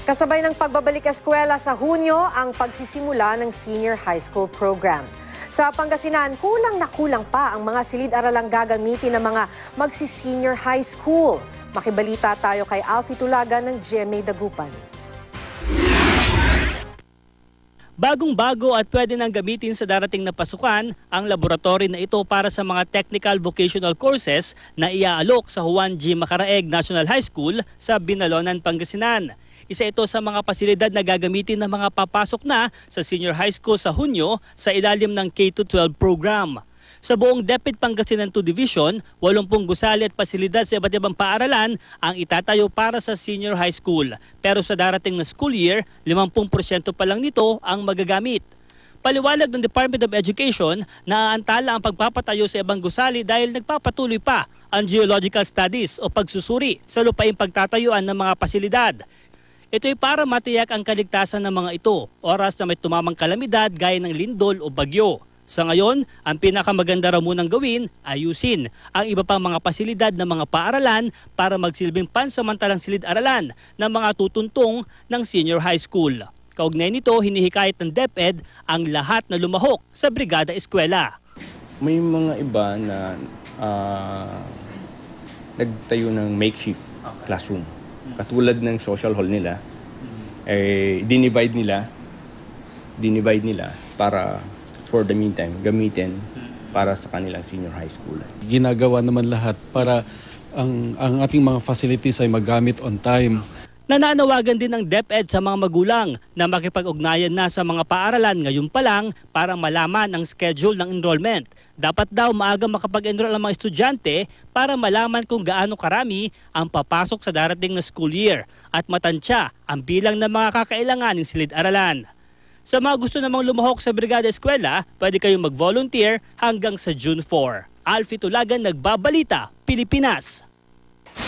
Kasabay ng pagbabalik eskwela sa Hunyo ang pagsisimula ng senior high school program. Sa Pangasinan, kulang na kulang pa ang mga silid-aralang gagamitin ng mga magsi-senior high school. Makibalita tayo kay Alfie Tulaga ng GMA Dagupan. Bagong-bago at pwede nang gamitin sa darating na pasukan ang laboratory na ito para sa mga technical vocational courses na iaalok sa Juan G. Macaraeg National High School sa Binalonan, Pangasinan. Isa ito sa mga pasilidad na gagamitin ng mga papasok na sa senior high school sa Hunyo sa ilalim ng K-12 program. Sa buong DepEd Pangasinan 2 Division, 80 gusali at pasilidad sa iba't ibang paaralan ang itatayo para sa senior high school. Pero sa darating na school year, 50% pa lang nito ang magagamit. Paliwanag ng Department of Education na aantala ang pagpapatayo sa ibang gusali dahil nagpapatuloy pa ang geological studies o pagsusuri sa lupaing pagtatayuan ng mga pasilidad. Ito'y para matiyak ang kaligtasan ng mga ito, oras na may tumamang kalamidad gaya ng lindol o bagyo. Sa ngayon, ang pinakamaganda raw munang gawin, ayusin ang iba pang mga pasilidad ng mga paaralan para magsilbing pansamantalang silid-aralan ng mga tutuntong ng senior high school. Kaugnay nito, hinihikayat ng DepEd ang lahat na lumahok sa Brigada Eskwela. May mga iba na nagtayo ng makeshift classroom. Katulad ng social hall nila, dinivide nila para for the meantime gamitin para sa kanilang senior high school. Ginagawa naman lahat para ang ating mga facilities ay magamit on time. Nananawagan din ng DepEd sa mga magulang na makipag-ugnayan na sa mga paaralan ngayon pa lang para malaman ang schedule ng enrollment. Dapat daw maaga makapag-enroll ang mga estudyante para malaman kung gaano karami ang papasok sa darating na school year at matansya ang bilang ng mga kakailanganing silid-aralan. Sa mga gusto namang lumahok sa Brigada Eskwela, pwede kayong mag-volunteer hanggang sa June 4. Alfie Tulagan, Nagbabalita, Pilipinas.